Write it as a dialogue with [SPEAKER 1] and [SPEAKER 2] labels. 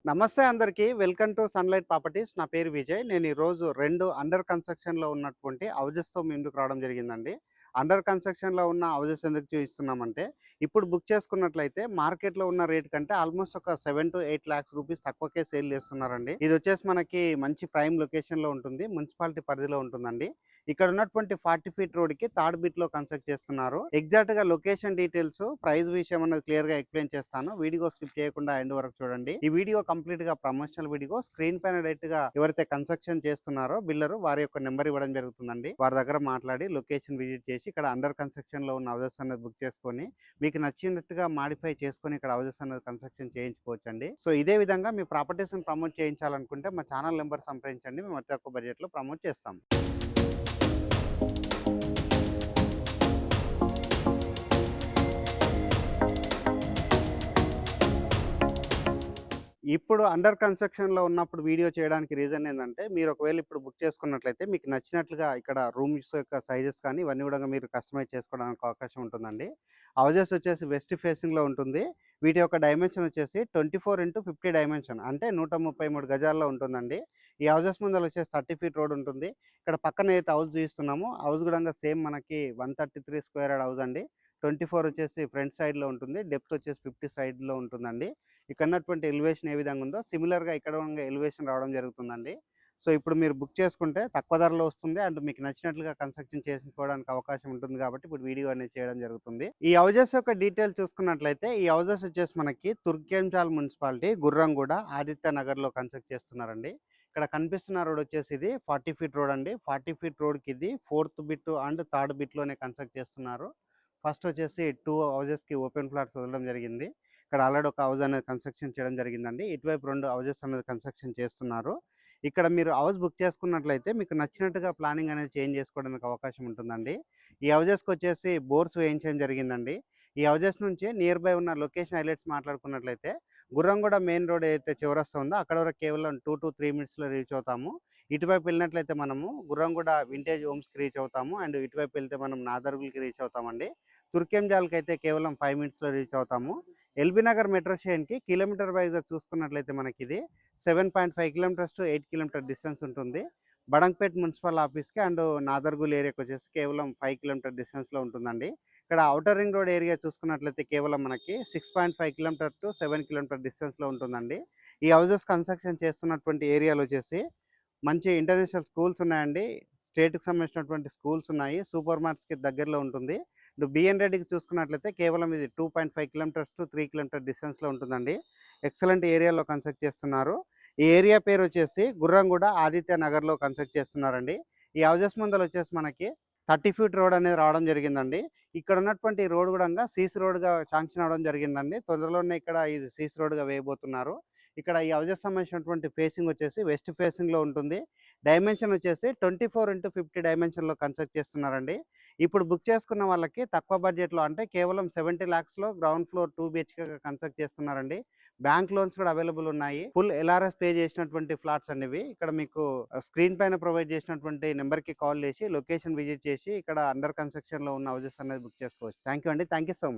[SPEAKER 1] నమస్తే అందరికీ. Welcome to sunlight properties. నా పేరు విజయ్. నేను ఈరోజు 2 అండర్ కన్‌స్ట్రక్షన్‌లో ఉన్నటువంటి హౌజెస్‌తో మీ ముందుకు రావడం జరిగిందండి. అండర్ కన్‌స్ట్రక్షన్‌లో ఉన్న హౌజెస్ ఎందుకు చూపిస్తున్నామంటే, ఇప్పుడు బుక్ చేసుకున్నట్లయితే మార్కెట్‌లో ఉన్న రేట్ కంటే ఆల్మోస్ట్ ఒక 7-8 లాక్స్ రూపీస్ తక్కువకే సేల్ చేస్తున్నారండి. ఇదొచ్చేసి మనకి మంచి ప్రైమ్ లొకేషన్‌లో ఉంటుంది. మున్సిపాలిటీ పరిధిలో ఉంటుందండి. ఇక్కడ ఉన్నటువంటి 40 ఫీట్ రోడ్‌కి థర్డ్ బిట్‌లో కన్స్ట్రక్ట్ చేస్తున్నారు. ఎగ్జాక్ట్‌గా లొకేషన్ డీటెయిల్స్, ప్రైస్ విషయం అన్నది క్లియర్‌గా ఎక్స్‌ప్లెయిన్ చేస్తాను. వీడియో స్కిప్ చేయకుండా ఎండ్ వరకు చూడండి. ఈ వీడియో కంప్లీట్‌గా ప్రమోషనల్ వీడియో. స్క్రీన్ పైన డైరెక్ట్‌గా ఎవరైతే కన్స్ట్రక్షన్ చేస్తున్నారో బిల్డర్ వారి యొక్క నెంబర్ ఇవ్వడం జరుగుతుందండి. వారి దగ్గర మాట్లాడి లొకేషన్ విజిట్ చేసి ఇక్కడ అండర్ కన్స్ట్రక్షన్‌లో ఉన్న హౌసెస్ అనేది బుక్ చేసుకొని మీకు నచ్చినట్టుగా మాడిఫై చేసుకొని ఇక్కడ హౌసెస్ అనేది కన్స్ట్రక్షన్ చేయించుకోవచ్చండి. సో ఇదే విధంగా మీ ప్రాపర్టీస్‌ని ప్రమోట్ చేయించాలనుకుంటే మా ఛానల్ నెంబర్ సంప్రదించండి. మేము అతి తక్కువ బడ్జెట్‌లో ప్రమోట్ చేస్తాం. ఇప్పుడు అండర్ కన్‌స్ట్రక్షన్‌లో ఉన్నప్పుడు వీడియో చేయడానికి రీజన్ ఏందంటే, మీరు ఒకవేళ ఇప్పుడు బుక్ చేసుకున్నట్లయితే మీకు నచ్చినట్లుగా ఇక్కడ రూమ్స్ యొక్క సైజెస్ కానీ ఇవన్నీ గూడా మీరు కస్టమైజ్ చేసుకోవడానికి అవకాశం ఉంటుందండి. హౌజెస్ వచ్చేసి వెస్ట్ ఫేసింగ్‌లో ఉంటుంది. వీటి యొక్క డైమెన్షన్ వచ్చేసి 24x50 డైమెన్షన్ అంటే 133 గజాల్లో ఉంటుందండి. ఈ హౌజెస్ ముందల వచ్చేసి 30 ఫీట్ రోడ్ ఉంటుంది. ఇక్కడ పక్కన ఏదైతే హౌస్ చూస్తున్నామో హౌస్ గూడంగా సేమ్ మనకి 133 స్క్వేర్ యార్డ్ హౌస్ అండి. 24 వచ్చేసి ఫ్రంట్ సైడ్‌లో ఉంటుంది. డెప్త్ వచ్చేసి 50 సైడ్‌లో ఉంటుందండి. ఇక్కడ ఉన్నటువంటి ఎలివేషన్ ఏ విధంగా ఉందో సిమిలర్‌గా ఇక్కడ ఉన్న ఎలివేషన్ రావడం జరుగుతుందండి. సో, ఇప్పుడు మీరు బుక్ చేసుకుంటే తక్కువ ధరలో వస్తుంది. అండ్ మీకు నచ్చినట్లుగా కన్స్ట్రక్షన్ చేసుకోవడానికి అవకాశం ఉంటుంది కాబట్టి ఇప్పుడు వీడియో అనేది చేయడం జరుగుతుంది. ఈ హౌజెస్ యొక్క డీటెయిల్ చూసుకున్నట్లయితే ఈ హౌజెస్ వచ్చేసి మనకి తుర్కెంచాల్ మున్సిపాలిటీ, గుర్రంగూడ, ఆదిత్య నగర్‌లో కన్స్ట్రక్ట్ చేస్తున్నారండి. ఇక్కడ కనిపిస్తున్న రోడ్ వచ్చేసి ఇది 40 ఫీట్ రోడ్ అండి. 40 ఫీట్ రోడ్‌కి ఇది 4థ్ బిట్ అండ్ థర్డ్ బిట్‌లోనే కన్స్ట్రక్ట్ చేస్తున్నారు. ఫస్ట్ వచ్చేసి 2 హౌజెస్‌కి ఓపెన్ ప్లాట్స్ వదలడం జరిగింది. ఇక్కడ ఆల్రెడీ ఒక హౌస్ అనేది కన్స్ట్రక్షన్ చేయడం జరిగిందండి. ఇటువైపు 2 హౌజెస్ అనేది కన్స్ట్రక్షన్ చేస్తున్నారు. ఇక్కడ మీరు హౌస్ బుక్ చేసుకున్నట్లయితే మీకు నచ్చినట్టుగా ప్లానింగ్ అనేది చేంజ్ చేసుకోవడానికి అవకాశం ఉంటుందండి. ఈ హౌజెస్‌కొచ్చేసి బోర్స్ వేయించడం జరిగిందండి. ఈ హౌజెస్ నుంచి నియర్ బై ఉన్న లొకేషన్ హైలైట్స్ మాట్లాడుకున్నట్లయితే గుర్రంగూడ మెయిన్ రోడ్ ఏదైతే చివరస్తా ఉందో అక్కడ వరకు కేవలం 2-3 మినిట్స్‌లో రీచ్ అవుతాము. ఇటువైపు వెళ్ళినట్లయితే మనము గుర్రంగూడ వింటేజ్ హోమ్స్‌కి రీచ్ అవుతాము. అండ్ ఇటువైపు వెళ్తే మనం నాదర్గుల్‌కి రీచ్ అవుతామండి. తుర్కెంజాల్‌కి అయితే కేవలం 5 మినిట్స్‌లో రీచ్ అవుతాము. ఎల్బీ నగర్ మెట్రో స్టేషన్‌కి కిలోమీటర్ వైస్‌గా చూసుకున్నట్లయితే మనకిది 7.5 కిలోమీటర్స్ టు 8 కిలోమీటర్ డిస్టెన్స్ ఉంటుంది. బడంగ్‌పేట్ మున్సిపల్ ఆఫీస్‌కి అండ్ నాదర్గుల్ ఏరియాకి వచ్చేసి కేవలం 5 కిలోమీటర్ డిస్టెన్స్‌లో ఉంటుందండి. ఇక్కడ ఔటర్ రింగ్ రోడ్ ఏరియా చూసుకున్నట్లయితే కేవలం మనకి 6.5 కిలోమీటర్ టు 7 కిలోమీటర్ డిస్టెన్స్‌లో ఉంటుందండి. ఈ హౌసెస్ కన్స్ట్రక్షన్ చేస్తున్నటువంటి ఏరియాలో వచ్చేసి మంచి ఇంటర్నేషనల్ స్కూల్స్ ఉన్నాయండి. స్టేట్‌కి సంబంధించినటువంటి స్కూల్స్ ఉన్నాయి. సూపర్ మార్కెట్స్‌కి దగ్గరలో ఉంటుంది. ఇటు బిఎన్ రెడ్డికి చూసుకున్నట్లయితే కేవలం ఇది 2.5 కిలోమీటర్స్ టు 3 కిలోమీటర్ డిస్టెన్స్‌లో ఉంటుందండి. ఎక్సలెంట్ ఏరియాలో కన్స్ట్రక్ట్ చేస్తున్నారు. ఈ ఏరియా పేరు వచ్చేసి గుర్రంగూడ ఆదిత్య నగర్‌లో కన్స్ట్రక్ట్ చేస్తున్నారండి. ఈ హౌసెస్ ముందల వచ్చేసి మనకి 30 ఫీట్ రోడ్ అనేది రావడం జరిగిందండి. ఇక్కడ ఉన్నటువంటి రోడ్ గూడంగా సీసీ రోడ్‌గా శాంక్షన్ అవ్వడం జరిగిందండి. తొందరలోనే ఇక్కడ ఇది సీసీ రోడ్‌గా వేయబోతున్నారు. ఇక్కడ ఈ హౌసెస్ సంబంధించినటువంటి ఫేసింగ్ వచ్చేసి వెస్ట్ ఫేసింగ్‌లో ఉంటుంది. డైమెన్షన్ వచ్చేసి 24x50 డైమెన్షన్‌లో కన్స్ట్రక్ట్ చేస్తున్నారండి. ఇప్పుడు బుక్ చేసుకున్న వాళ్ళకి తక్కువ బడ్జెట్‌లో అంటే కేవలం 70 లాక్స్‌లో గ్రౌండ్ ఫ్లోర్ 2 బీహెచ్‌కేగా కన్స్ట్రక్ట్ చేస్తున్నారండి. బ్యాంక్ లోన్స్ కూడా అవైలబుల్ ఉన్నాయి. ఫుల్ ఎల్ఆర్ఎస్ పే చేసినటువంటి ఫ్లాట్స్ అండి ఇవి. ఇక్కడ మీకు స్క్రీన్ పైన ప్రొవైడ్ చేసినటువంటి నెంబర్‌కి కాల్ చేసి లొకేషన్ విజిట్ చేసి ఇక్కడ అండర్ కన్స్ట్రక్షన్‌లో ఉన్న హౌసెస్ అనేది బుక్ చేసుకోవచ్చు. థాంక్ యూ అండి. Thank you so much.